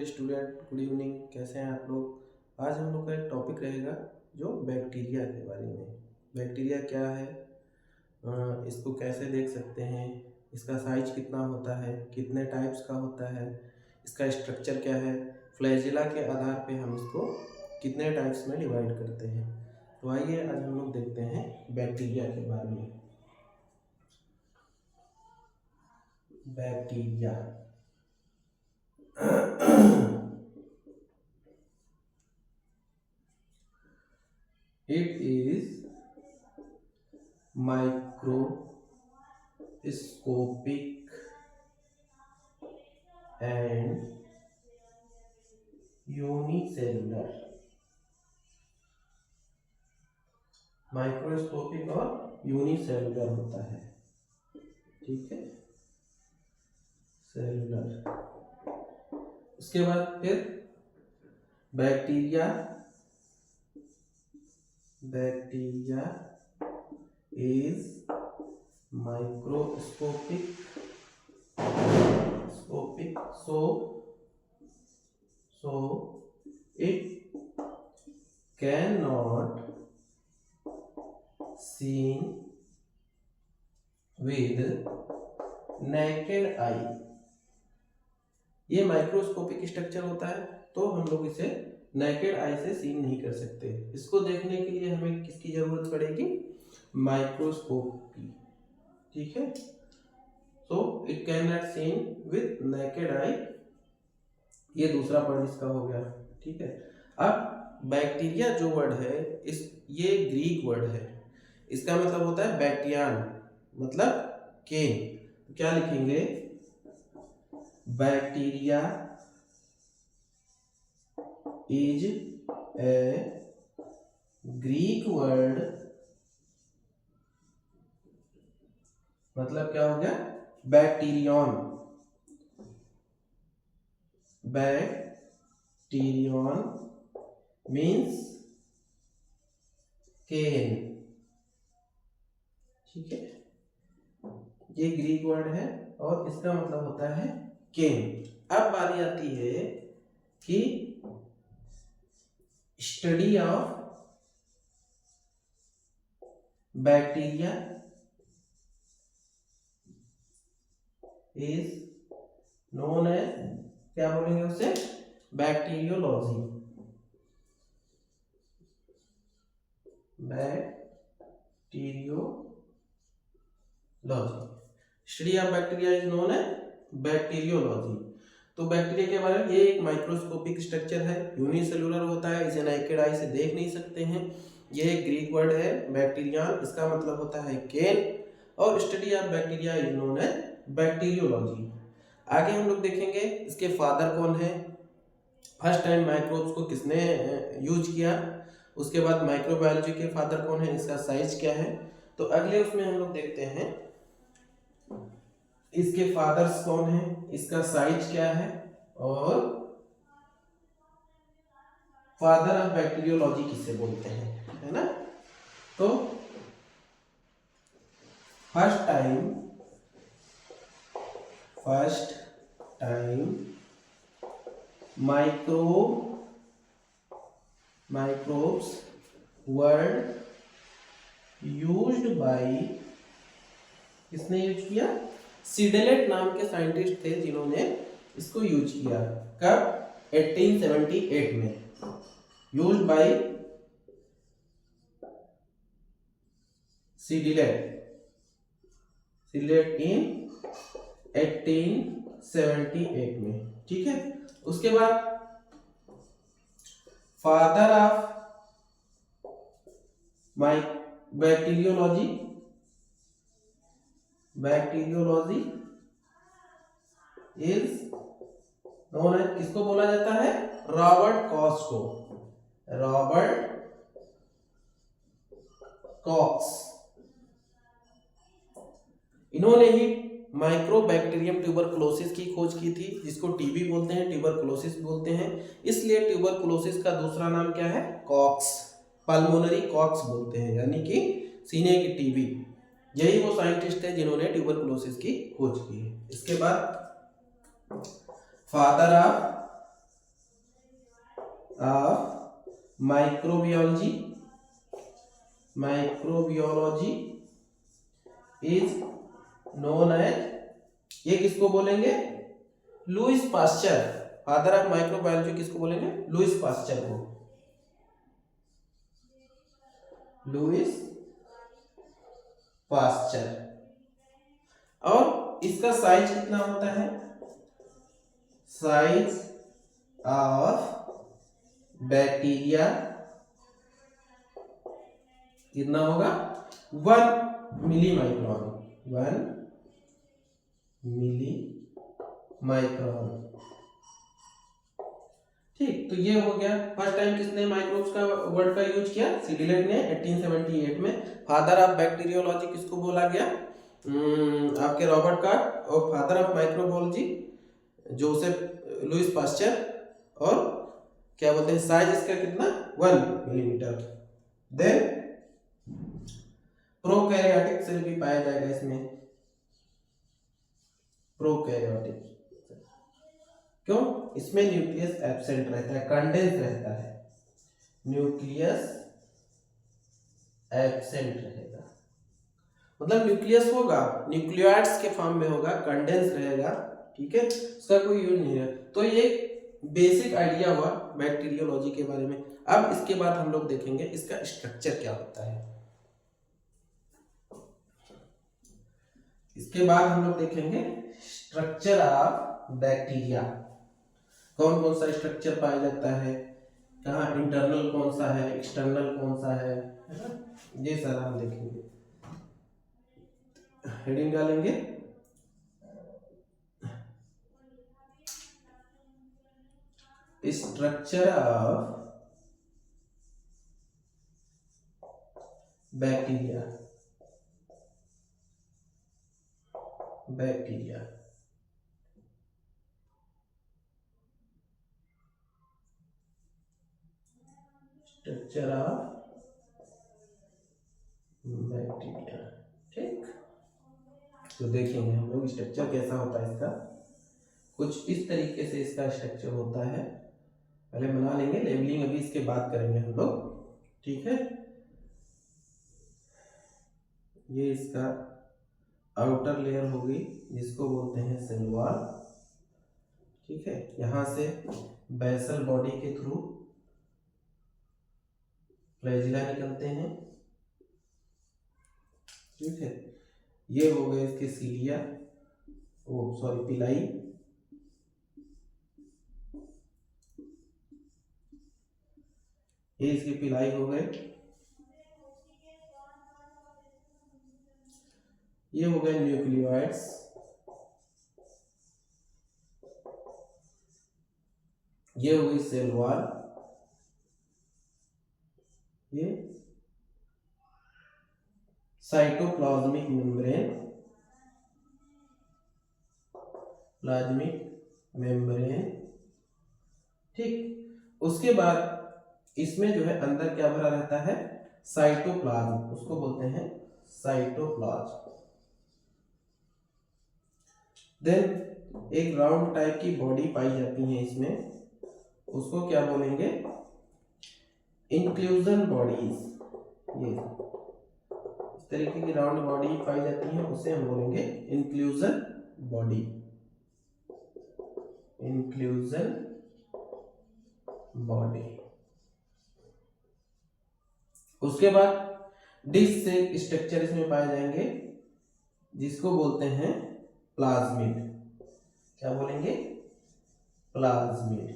Student, good evening. कैसे हैं आप लोग? आज हम लोग का एक टॉपिक रहेगा जो बैक्टीरिया के बारे में। बैक्टीरिया क्या है, इसको कैसे देख सकते हैं, इसका साइज कितना होता है, कितने टाइप्स का होता है, इसका स्ट्रक्चर क्या है, फ्लैजिला के आधार पे हम इसको कितने टाइप्स में डिवाइड करते हैं। तो आइए आज हम लोग देखते हैं बैक्टीरिया के बारे में। Bacteria it is microscopic and unicellular। Microscopic और यूनिसेलुलर होता है, ठीक है, सेलुलर। उसके बाद फिर bacteria is microscopic so it cannot seen with naked eye। ये माइक्रोस्कोपिक स्ट्रक्चर होता है तो हम लोग इसे नेकेड आई से सीन नहीं कर सकते। इसको देखने के लिए हमें किसकी जरूरत पड़ेगी? माइक्रोस्कोप की, ठीक है। So it can not seen with naked eye, ये दूसरा पॉइंट इसका हो गया, ठीक है। अब बैक्टीरिया जो वर्ड है ये ग्रीक वर्ड है। इसका मतलब होता है बैक्टियान, मतलब केन। तो क्या लिखेंगे? Bacteria is a Greek word, मतलब क्या हो गया? बैक्टीरियन। बैक्टीरियन मीन्स केन, ठीक है। ये ग्रीक वर्ड है और इसका मतलब होता है केन। अब बारी आती है कि study of bacteria is known as, क्या बोलेंगे उसे? Bacteriology. Study of bacteria is known as bacteriology. तो बैक्टीरिया के बारे में, ये एक माइक्रोस्कोपिक स्ट्रक्चर है, यूनिसेलुलर होता है, इसे नाइकेड आई से देख नहीं सकते हैं। ये एक ग्रीक वर्ड है बैक्टीरियन, इसका मतलब होता है केन, और study of bacteria is known as bacteriology. आगे हम लोग देखेंगे इसके फादर कौन है, फर्स्ट टाइम माइक्रोब्स को किसने यूज किया, उसके बाद माइक्रोबायोलॉजी के फादर कौन है, इसका साइज क्या है। तो अगले उसमें हम लोग देखते हैं इसके फादर्स कौन है, इसका साइज क्या है, और फादर ऑफ बैक्टीरियोलॉजी किसे बोलते हैं, है ना। तो first time microbes word used by, किसने यूज किया? सीडेलेट नाम के साइंटिस्ट थे जिन्होंने इसको यूज किया। कब? 1878 में। यूज्ड बाय सीडेलेट इन 1878 में, ठीक है। उसके बाद father of bacteriology is known as, किसको बोला जाता है? Robert Koch's. इन्होंने ही माइक्रोबैक्टीरियम ट्यूबरकुलोसिस की खोज की थी, जिसको टीबी बोलते हैं, ट्यूबरकुलोसिस बोलते हैं। इसलिए ट्यूबरकुलोसिस का दूसरा नाम क्या है? कॉक्स, पल्मोनरी कॉक्स बोलते हैं, यानी कि सीने की टीबी। यही वो साइंटिस्ट थे जिन्होंने ट्यूबरकुलोसिस की खोज की है। इसके बाद father of of microbiology is known as, ये किसको बोलेंगे? Louis Pasteur. Father of microbiology किसको बोलेंगे? लुईस पास्चर को। Louis Pasteur. और इसका साइज कितना होता है? साइज ऑफ बैक्टीरिया कितना होगा? 1 मिली माइक्रोन। 1 milli micron. ठीक, तो ये हो गया। फर्स्ट टाइम किसने माइक्रोब्स का वर्ड का यूज किया? सीडीलेट ने 1878 में। फादर ऑफ बैक्टीरियोलॉजी किसको बोला गया? आपके रॉबर्ट कॉक। और father of microbiology Joseph Lewis Pasteur. और क्या बोलते हैं, साइज इसका कितना? 1 मिलीमीटर। देन प्रोकैरियोटिक सेल भी पाया जाएगा इसमें। प्रोकैरियोटिक क्यों? इसमें न्यूक्लियस एब्सेंट रहता है, कंडेंस रहता है। न्यूक्लियस एब्सेंट रहेगा, मतलब न्यूक्लियस होगा, न्यूक्लियोइड्स के फॉर्म में होगा, कंडेंस रहेगा। ठीक है, उसका कोई यूज नहीं है। तो ये बेसिक आइडिया हुआ बैक्टीरियोलॉजी के बारे में। अब इसके बाद हम लोग देखेंगे इसका स्ट्रक्चर क्या होता है। इसके बाद हम लोग देखेंगे स्ट्रक्चर ऑफ बैक्टीरिया। कौन कौन सा स्ट्रक्चर पाया जाता है, कहाँ इंटरनल कौन सा है, एक्सटर्नल कौन सा है ना, ये सारा हम देखेंगे। हेडिंग डालेंगे structure of bacteria. Bacteria structure of bacteria. ठीक, तो देखेंगे हम लोग स्ट्रक्चर कैसा होता है इसका। कुछ इस तरीके से इसका स्ट्रक्चर होता है। पहले बना लेंगे, लेबलिंग अभी इसके बाद करेंगे हम लोग। ठीक है, ये इसका आउटर लेयर होगी जिसको बोलते हैं सेल वॉल। ठीक है, यहां से बेसल बॉडी के थ्रू फ्लैजिला निकलते हैं। ठीक है, ये हो गए इसके सीलिया, पिलाई। ये इसके पिलाई हो गए। ये हो गए न्यूक्लियोइड्स। ये हो गई सेल वॉल। ये साइटोप्लाज्मिक मेम्ब्रेन। Plasmic membrane. ठीक, उसके बाद इसमें जो है अंदर क्या भरा रहता है? साइटोप्लाज्म, उसको बोलते हैं साइटोप्लाज्म। देन एक राउंड टाइप की बॉडी पाई जाती है इसमें, उसको क्या बोलेंगे? Inclusion bodies. ये इस तरीके की राउंड बॉडी पाई जाती है, उसे हम बोलेंगे इंक्लूजन बॉडी। Inclusion body. उसके बाद डिस्क से स्ट्रक्चर इसमें पाए जाएंगे जिसको बोलते हैं प्लाज्मिड। क्या बोलेंगे? Plasmid.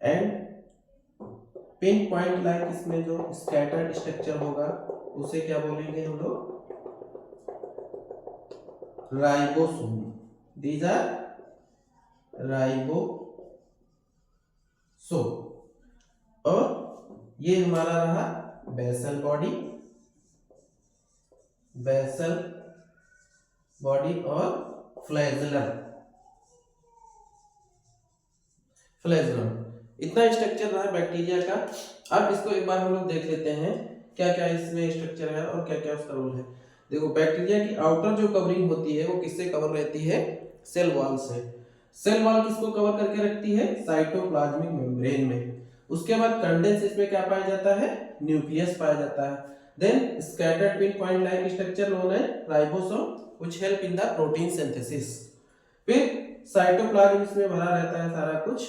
And pin point like इसमें जो स्कैटर्ड स्ट्रक्चर होगा उसे क्या बोलेंगे हम लोग? राइबोसोम। These are ribosome. और ये हमारा रहा बेसल बॉडी। बेसल बॉडी और फ्लैजिलम। इतना स्ट्रक्चर रहा है बैक्टीरिया का। अब इसको एक बार हम लोग देख लेते हैं क्या क्या इसमें स्ट्रक्चर है और क्या क्या उसका रोल है। देखो, बैक्टीरिया की आउटर जो कवरिंग होती है वो किससे कवर रहती है? सेल वॉल से। सेल वॉल किसको कवर करके रखती है? साइटोप्लाज्मिक मेम्ब्रेन में। उसके बाद कंडेंस इसमें क्या पाया जाता है? न्यूक्लियस पाया जाता है। Then scattered pin point like structure known as ribosome which help in the protein synthesis. फिर साइटोप्लाज्म इसमें भरा रहता है सारा कुछ,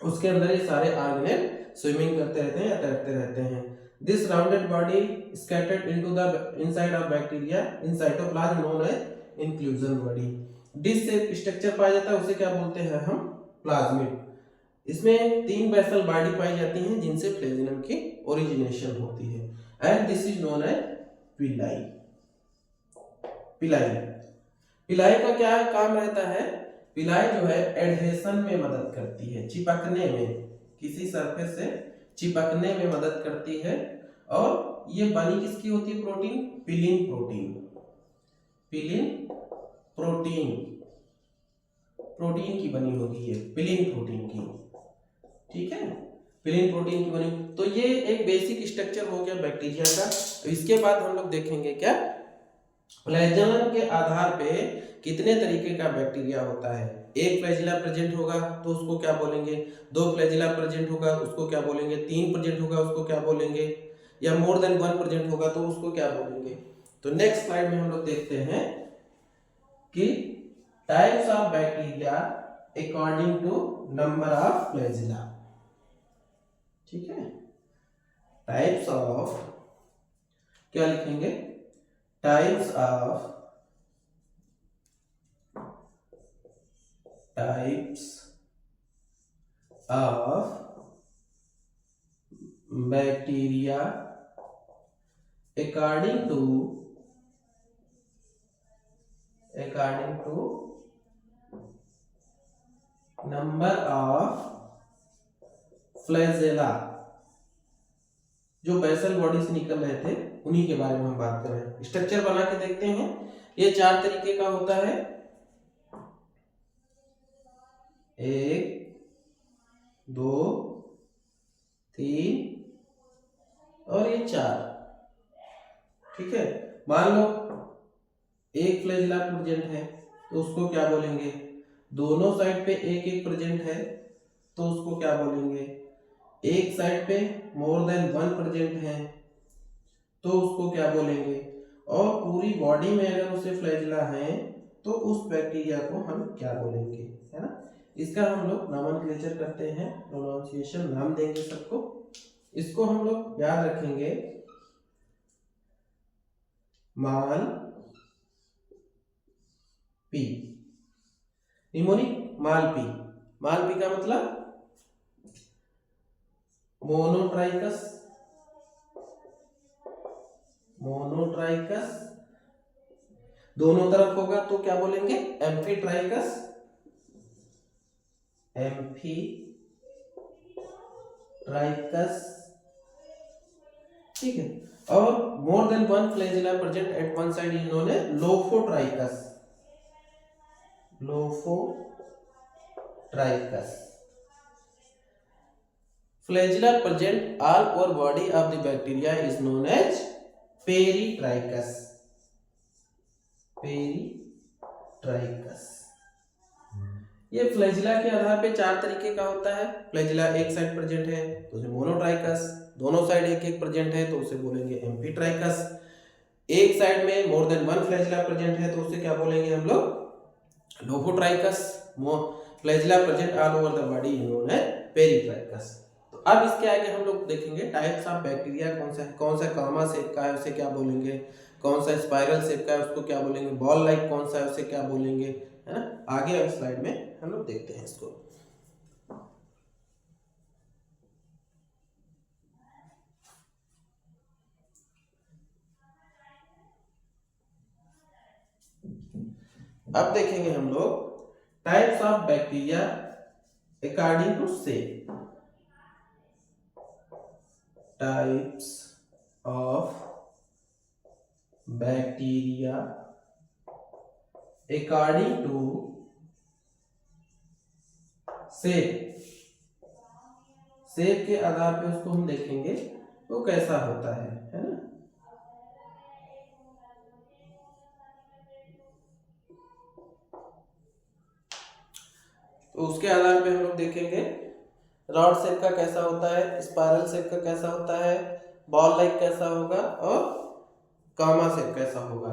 उसके अंदर ये सारे ऑर्गेनेल स्विमिंग करते रहते हैं या तैरते रहते हैं। This rounded body scattered into the inside of bacteria in cytoplasm known as inclusion body. डिश से स्ट्रक्चर पाया जाता है, उसे क्या बोलते हैं हम? प्लाज्मिड। इसमें 3 बेसल बॉडी पाई जाती हैं जिनसे फ्लेजेलम की ओरिजिनेशन होती है and this is known as pili. Pili पिलाई का क्या काम रहता है? पिलाई जो है एडहेशन में मदद करती है, चिपकने में, किसी सरफेस से चिपकने में मदद करती है। और ये बनी किसकी होती है? Protein, pilin protein. Pilin protein, protein की बनी होगी ये, पिलिन प्रोटीन की, ठीक है, पिलिन प्रोटीन की बनी। तो ये एक बेसिक स्ट्रक्चर हो गया बैक्टीरिया का। तो इसके बाद हम लोग देखेंगे क्या, फ्लैजेलम के आधार पे कितने तरीके का बैक्टीरिया होता है। एक फ्लैजिला प्रेजेंट होगा तो उसको क्या बोलेंगे? 2 फ्लैजिला प्रेजेंट होगा उसको क्या बोलेंगे? 3 प्रेजेंट होगा उसको क्या बोलेंगे? या मोर देन 1 प्रेजेंट होगा तो उसको क्या बोलेंगे? तो नेक्स्ट स्लाइड में हम लोग देखते हैं कि types of bacteria according to number of flagella. ठीक है, टाइप्स ऑफ, क्या लिखेंगे? Types of bacteria according to number of flagella। जो बेसल बॉडी से निकल रहे थे उन्हीं के बारे में हम बात कर रहे हैं। स्ट्रक्चर बना के देखते हैं। ये 4 तरीके का होता है, 1 2 3 और ये 4। ठीक है, मान लो एक फ्लैजिला प्रेजेंट है तो उसको क्या बोलेंगे? दोनों साइड पे एक एक प्रेजेंट है तो उसको क्या बोलेंगे? एक साइड पे मोर देन 1 प्रेजेंट है तो उसको क्या बोलेंगे? और पूरी बॉडी में अगर उसे फ्लैजिला है तो उस बैक्टीरिया को हम क्या बोलेंगे, है ना। इसका हम लोग नॉमेनक्लेचर करते हैं, प्रोनाउंसिएशन, नाम देंगे सबको। इसको हम लोग याद रखेंगे, माल पी, निमोनिक मालपी। मालपी का मतलब मोनोट्राइकस, मोनोट्राइकस। दोनों तरफ होगा तो क्या बोलेंगे? Amphitrichous, amphitrichous. ठीक है, और more than 1 flagella present at one side is known as lophotrichous, lophotrichous. Flagella present all over body of the bacteria is known as peritrichus, peritrichus। ये फ्लैजिला के आधार पे 4 तरीके का होता है। फ्लैजिला एक साइड प्रेजेंट है तो उसे मोनोट्राइकस, दोनों साइड एक एक प्रेजेंट है तो उसे बोलेंगे एम्फीट्राइकस, एक साइड में मोर देन 1 फ्लैजिला प्रेजेंट है तो उसे क्या बोलेंगे हम लोग? Lophotrichous. Flagella present all over the body is known as peritrichous. अब इसके आगे हम लोग देखेंगे टाइप्स ऑफ बैक्टीरिया कौन सा कामा शेप का है उसे क्या बोलेंगे, कौन सा स्पाइरल शेप का है उसको क्या बोलेंगे, बॉल लाइक कौन सा है उसे क्या बोलेंगे, है ना। आगे स्लाइड में हम लोग देखते हैं इसको। अब देखेंगे हम लोग types of bacteria according to shape. Types of bacteria according to shape. Shape के आधार पे उसको हम देखेंगे वो कैसा होता है ना। तो उसके आधार पे हम लोग देखेंगे रॉड शेप का कैसा होता है, स्पाइरल शेप का कैसा होता है, बॉल लाइक कैसा होगा और कामा शेप कैसा होगा।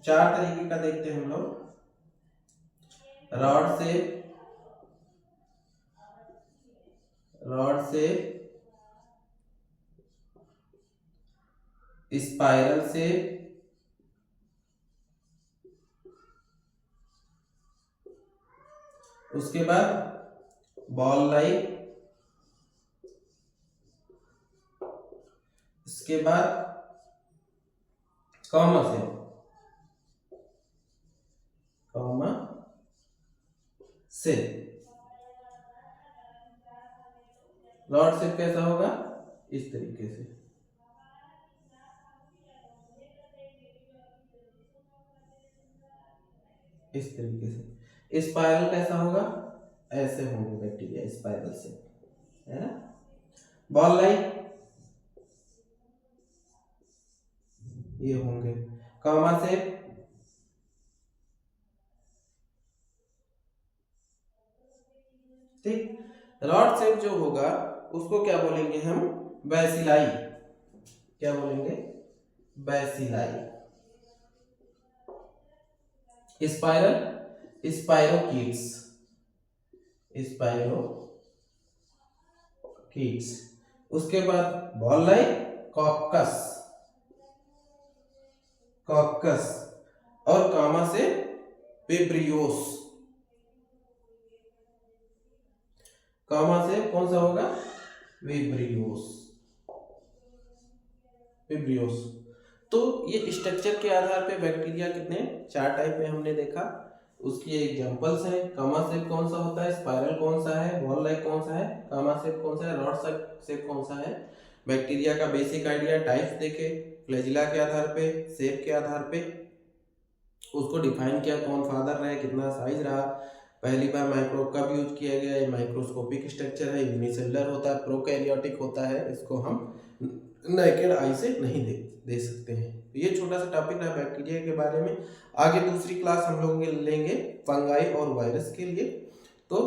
4 तरीके का देखते हैं हम लोग। रॉड शेप, स्पाइरल शेप, उसके बाद बॉल लाइक, इसके बाद कॉमा शेप, रॉड शेप कैसा होगा इस तरीके से। इस तरीके से। स्पाइरल कैसा होगा, ऐसे होंगे बैक्टीरिया स्पाइरल से, है ना। बॉल लाइक ये होंगे, कॉमा शेप, ठीक। रॉड शेप जो होगा उसको क्या बोलेंगे हम, बैसिलाई। क्या बोलेंगे, बैसिलाई। स्पाइरल, स्पाइरोकीट्स, उसके बाद बॉल लाइक, कॉकस, और कामा से विब्रियोस। कामा से कौन सा होगा, विब्रियोस। तो ये स्ट्रक्चर के आधार पे बैक्टीरिया कितने 4 टाइप में हमने देखा, उसकी एग्जांपल्स हैं। कामा शेप कौन सा होता है, स्पाइरल कौन सा है, बॉल लाइक कौन सा है, कामा शेप कौन सा है, रॉड शेप कौन सा है। बैक्टीरिया का बेसिक आइडिया, टाइप्स देखे, फ्लैजिला के आधार पे, शेप के आधार पे उसको डिफाइन किया, कौन फादर रहे, कितना साइज रहा, पहली बार माइक्रोब कब यूज किया गया, ये माइक्रोस्कोपिक स्ट्रक्चर है, यूनिसेलुलर होता है, प्रोकैरियोटिक होता है, इसको हम नेकेड आई से नहीं दे सकते हैं। ये छोटा सा टॉपिक रहा बैक्टीरिया के बारे में। आगे दूसरी क्लास हम लोग लेंगे फंगाई और वायरस के लिए। तो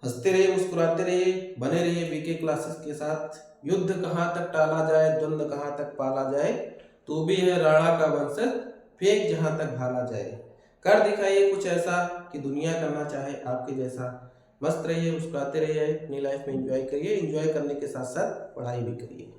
हंसते रहिए, मुस्कुराते रहिए, बने रहिए बीके क्लासेस के साथ। युद्ध कहाँ तक टाला जाए, द्वंद्व कहाँ तक पाला जाए, तू भी है राणा का वंशज, फेंक जहां तक भाला जाए। कर दिखाइए कुछ ऐसा कि दुनिया करना चाहे आपके जैसा। मस्त रहिए, मुस्कुराते रहिए, अपनी लाइफ में एंजॉय करिए, एंजॉय करने के साथ साथ पढ़ाई भी करिए।